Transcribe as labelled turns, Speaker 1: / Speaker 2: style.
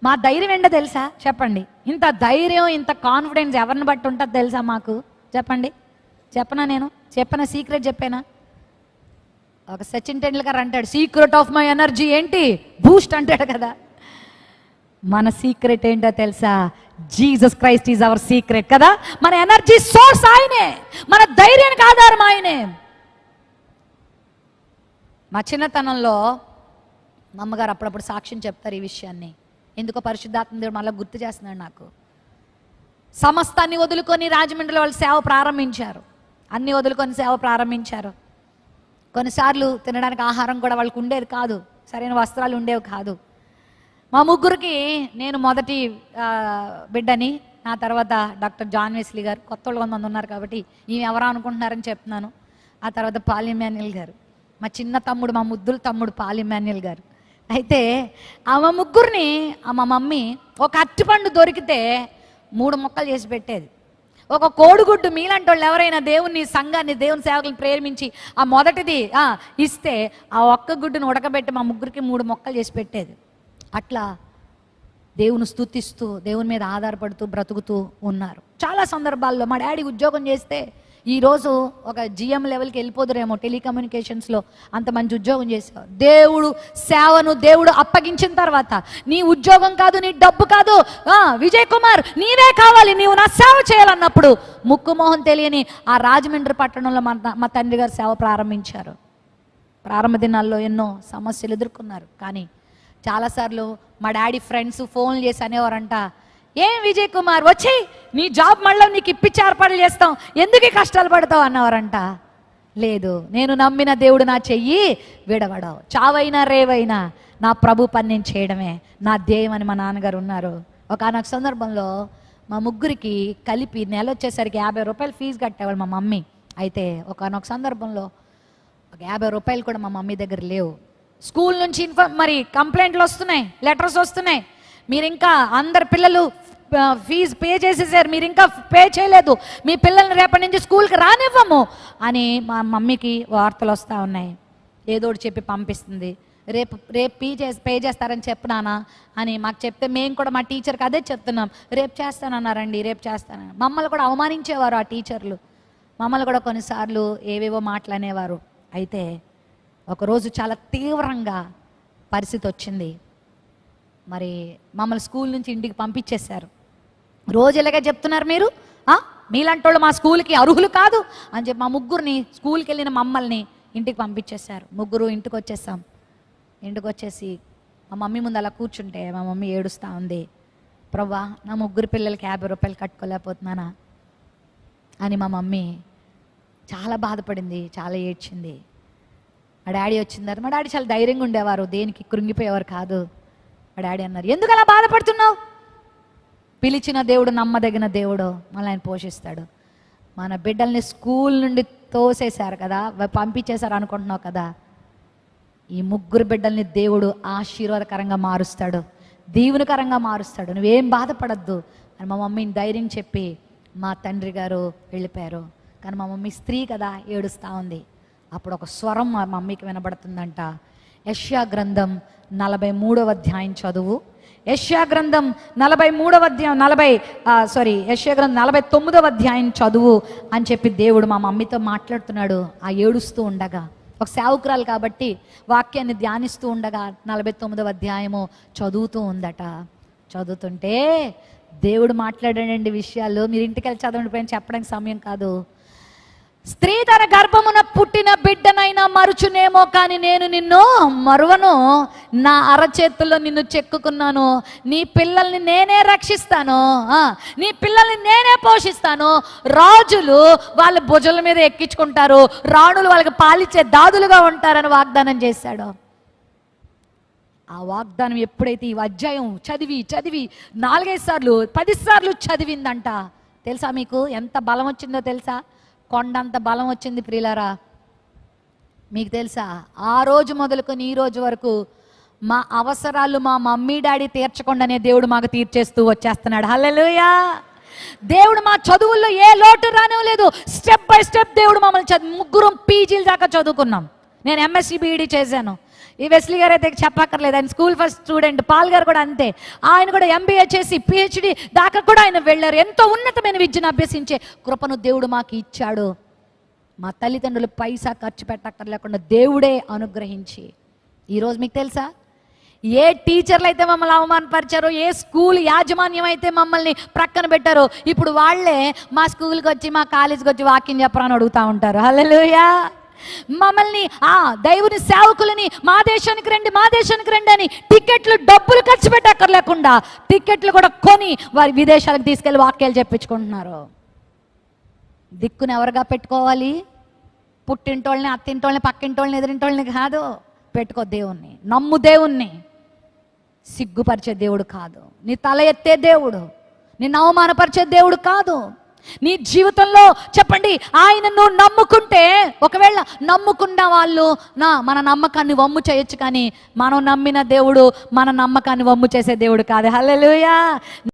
Speaker 1: మా ధైర్యం ఏంటో తెలుసా? చెప్పండి. ఇంత ధైర్యం, ఇంత కాన్ఫిడెన్స్ ఎవరిని బట్టి ఉంటుంది తెలుసా మాకు? చెప్పండి. చెప్పనా? నేను చెప్పనా? సీక్రెట్ చెప్పానా? ఒక సచిన్ టెండూల్కర్ అంటాడు, సీక్రెట్ ఆఫ్ మై ఎనర్జీ ఏంటి? బూస్ట్ అంటాడు కదా. మన సీక్రెట్ ఏంటో తెలుసా? Jesus Christ is our secret కదా. మన ఎనర్జీ సోర్స్ ఆయనే, మన ధైర్యానికి ఆధారం ఆయనే. మా చిన్నతనంలో మా అమ్మగారు అప్పుడప్పుడు సాక్ష్యం చెప్తారు ఈ విషయాన్ని. ఎందుకో పరిశుద్ధాత్మ దేవుడు మళ్ళీ గుర్తు చేస్తున్నాడు నాకు. సమస్తాన్ని వదులుకొని రాజమండ్రిలో వాళ్ళు సేవ ప్రారంభించారు. అన్నీ వదులుకొని సేవ ప్రారంభించారు. కొన్నిసార్లు తినడానికి ఆహారం కూడా వాళ్ళకు ఉండేది కాదు, సరైన వస్త్రాలు ఉండేవి కాదు. మా ముగ్గురికి నేను మొదటి బిడ్డని. నా తర్వాత డాక్టర్ జాన్ వెస్లీ గారు, కొత్త వాళ్ళు 100 మంది ఉన్నారు కాబట్టి ఈమె ఎవరా అనుకుంటున్నారని చెప్తున్నాను. ఆ తర్వాత పాల్ ఇమ్మాన్యుయల్ గారు, మా చిన్న తమ్ముడు, మా ముద్దుల తమ్ముడు పాల్ ఇమ్మాన్యుయల్ గారు. అయితే మా ముగ్గురిని మా మమ్మీ ఒక అరటిపండు దొరికితే 3 ముక్కలు చేసి పెట్టేది. ఒక కోడిగుడ్డు మీలాంటి వాళ్ళు ఎవరైనా దేవుని సంఘాన్ని, దేవుని సేవకులను ప్రేమించి ఆ మొదటిది ఇస్తే ఆ ఒక్క గుడ్డును ఉడకబెట్టి మా ముగ్గురికి 3 ముక్కలు చేసి పెట్టేది. అట్లా దేవుని స్తుతిస్తూ దేవుని మీద ఆధారపడుతూ బ్రతుకుతూ ఉన్నారు. చాలా సందర్భాల్లో మా డాడీ ఉద్యోగం చేస్తే ఈరోజు ఒక జిఎం లెవెల్కి వెళ్ళిపోదురేమో, టెలికమ్యూనికేషన్స్లో అంత మంచి ఉద్యోగం చేసావు. దేవుడు సేవను దేవుడు అప్పగించిన తర్వాత నీ ఉద్యోగం కాదు, నీ డబ్బు కాదు, విజయ్ కుమార్ నీవే కావాలి, నీవు నా సేవ చేయాలన్నప్పుడు ముక్కుమోహం తెలియని ఆ రాజమండ్రి పట్టణంలో మా తండ్రి గారు సేవ ప్రారంభించారు. ప్రారంభ దినాల్లో ఎన్నో సమస్యలు ఎదుర్కొన్నారు. కానీ చాలాసార్లు మా డాడీ ఫ్రెండ్స్ ఫోన్లు చేసి అనేవారంట, ఏం విజయ్ కుమార్ వచ్చి నీ జాబ్ మళ్ళీ నీకు ఇప్పించి ఏర్పాట్లు చేస్తాం, ఎందుకు కష్టాలు పడతావు అన్నవారంట. లేదు, నేను నమ్మిన దేవుడు నా చెయ్యి విడవడవు, చావైనా రేవైనా నా ప్రభు పని నేను చేయడమే నా ధ్యేయం అని మా నాన్నగారు ఉన్నారు. ఒకనొక సందర్భంలో మా ముగ్గురికి కలిపి నెల వచ్చేసరికి 50 రూపాయలు ఫీజు కట్టేవాళ్ళు మా మమ్మీ. అయితే ఒకనొక సందర్భంలో ఒక 50 రూపాయలు కూడా మా మమ్మీ దగ్గర లేవు. స్కూల్ నుంచి మరి కంప్లైంట్లు వస్తున్నాయి, లెటర్స్ వస్తున్నాయి, మీరు ఇంకా అందరు పిల్లలు ఫీజు పే చేసేసారు, మీరు ఇంకా పే చేయలేదు, మీ పిల్లల్ని రేపటి నుంచి స్కూల్కి రానివ్వము అని మా మమ్మీకి వార్తలు వస్తూ ఉన్నాయి. ఏదోటి చెప్పి పంపిస్తుంది. రేపు పే చేస్తారని చెప్పినానా అని మాకు చెప్తే మేము కూడా మా టీచర్కి అదే చెప్తున్నాం, రేపు చేస్తానన్నారండి, రేపు చేస్తానని. మమ్మల్ని కూడా అవమానించేవారు ఆ టీచర్లు, మమ్మల్ని కూడా కొన్నిసార్లు ఏవేవో మాట్లాడేవారు. అయితే ఒకరోజు చాలా తీవ్రంగా పరిస్థితి వచ్చింది. మరి మమ్మల్ని స్కూల్ నుంచి ఇంటికి పంపించేశారు. రోజు ఇలాగే చెప్తున్నారు, మీరు మీలాంటి వాళ్ళు మా స్కూల్కి అర్హులు కాదు అని చెప్పి మా ముగ్గురిని, స్కూల్కి వెళ్ళిన మమ్మల్ని ఇంటికి పంపించేశారు. ముగ్గురు ఇంటికి వచ్చేసాం. ఇంటికి వచ్చేసి మా మమ్మీ ముందు అలా కూర్చుంటే మా మమ్మీ ఏడుస్తూ ఉంది, ప్రభా నా ముగ్గురు పిల్లలకి 50 రూపాయలు కట్టుకోలేకపోతున్నానా అని మా మమ్మీ చాలా బాధపడింది, చాలా ఏడ్చింది. మా డాడీ వచ్చిందారు. మా డాడీ చాలా ధైర్యంగా ఉండేవారు, దేనికి కృంగిపోయేవారు కాదు. మా డాడీ అన్నారు, ఎందుకు అలా బాధపడుతున్నావు? పిలిచిన దేవుడు నమ్మదగిన దేవుడు, మళ్ళీ ఆయన పోషిస్తాడు. మన బిడ్డల్ని స్కూల్ నుండి తోసేశారు కదా, పంపించేశారు అనుకుంటున్నావు కదా, ఈ ముగ్గురు బిడ్డల్ని దేవుడు ఆశీర్వాదకరంగా మారుస్తాడు, దీవునికరంగా మారుస్తాడు, నువ్వేం బాధపడద్దు అని మా మమ్మీని ధైర్యం చెప్పి మా తండ్రి గారు వెళ్ళిపోయారు. కానీ మా మమ్మీ స్త్రీ కదా, ఏడుస్తూ ఉంది. అప్పుడు ఒక స్వరం మా మమ్మీకి వినబడుతుందంట, యెషయా గ్రంథం 43వ అధ్యాయం చదువు. యెషయా గ్రంథం 43వ అధ్యాయం యెషయా గ్రంథం 49వ అధ్యాయం చదువు అని చెప్పి దేవుడు మా మమ్మీతో మాట్లాడుతున్నాడు. ఆ ఏడుస్తూ ఉండగా, ఒక సేవకురాలు కాబట్టి వాక్యాన్ని ధ్యానిస్తూ ఉండగా 49వ అధ్యాయము చదువుతూ ఉందట. చదువుతుంటే దేవుడు మాట్లాడాడండి విషయాలు. మీరు ఇంటికి వెళ్ళి చదవండి, పైన చెప్పడానికి సమయం కాదు. స్త్రీ తన గర్భమున పుట్టిన బిడ్డనైనా మరుచునేమో, కానీ నేను నిన్ను మరువను, నా అరచేతుల్లో నిన్ను చెక్కుకున్నాను, నీ పిల్లల్ని నేనే రక్షిస్తాను, నీ పిల్లల్ని నేనే పోషిస్తాను, రాజులు వాళ్ళ భుజాల మీద ఎక్కించుకుంటారు, రాణులు వాళ్ళకి పాలిచ్చే దాదులుగా ఉంటారని వాగ్దానం చేశాడు. ఆ వాగ్దానం ఎప్పుడైతే ఈ అధ్యాయం చదివి 4-5 సార్లు 10 సార్లు చదివిందంట, తెలుసా మీకు ఎంత బలం వచ్చిందో తెలుసా? కొండంత బలం వచ్చింది ప్రియులారా. మీకు తెలుసా, ఆ రోజు మొదలుకొని ఈ రోజు వరకు మా అవసరాలు మా మమ్మీ డాడీ తీర్చకుండానే దేవుడు మాకు తీర్చేస్తూ వచ్చేస్తున్నాడు. హల్లెలూయా. దేవుడు మా చదువుల్లో ఏ లోటు రానివ్వలేదు. స్టెప్ బై స్టెప్ దేవుడు మమ్మల్ని ముగ్గురం పీజీల దాకా చదువుకున్నాం. నేను ఎంఎస్సి బీఈడి చేశాను. ఈ వెస్లీ గారు అయితే చెప్పక్కర్లేదు, ఆయన స్కూల్ ఫస్ట్ స్టూడెంట్. పాల్ గారు కూడా అంతే, ఆయన కూడా ఎంబీఏ చేసి పిహెచ్డి దాకా కూడా ఆయన వెళ్ళారు. ఎంతో ఉన్నతమైన విద్యను అభ్యసించే కృపను దేవుడు మాకు ఇచ్చాడు. మా తల్లిదండ్రులు పైసా ఖర్చు పెట్టక్కర్లేకుండా దేవుడే అనుగ్రహించి, ఈరోజు మీకు తెలుసా ఏ టీచర్లు అయితే మమ్మల్ని అవమానపరిచారో, ఏ స్కూల్ యాజమాన్యం అయితే మమ్మల్ని ప్రక్కన పెట్టారో, ఇప్పుడు వాళ్ళే మా స్కూల్కి వచ్చి మా కాలేజీకి వచ్చి వాక్యం చెప్పరా అని అడుగుతూ ఉంటారు. హల్లెలూయా. మమ్మల్ని దేవుని సేవకులని మా దేశానికి రండి అని టికెట్లు డబ్బులు ఖర్చు పెట్టక్కర్లేకుండా టికెట్లు కూడా కొని వారి విదేశాలకు తీసుకెళ్లి వాక్యాలు చెప్పించుకుంటున్నారు. దిక్కుని ఎవరుగా పెట్టుకోవాలి? పుట్టింటోళ్ళని, అత్తింటోళ్ళని, పక్కింటోళ్ళని, ఎదురింటోళ్ళని కాదు. పెట్టుకో దేవుణ్ణి, నమ్ము దేవుణ్ణి. సిగ్గుపరిచే దేవుడు కాదు, నీ తల ఎత్తే దేవుడు, నిన్ను అవమానపరిచే దేవుడు కాదు. నీ జీవితంలో చెప్పండి, ఆయనను నమ్ముకుంటే, ఒకవేళ నమ్ముకున్న వాళ్ళు మన నమ్మకాన్ని వమ్ము చేయొచ్చు, కానీ మనం నమ్మిన దేవుడు మన నమ్మకాన్ని వమ్ము చేసే దేవుడు కాదు. హల్లెలూయా.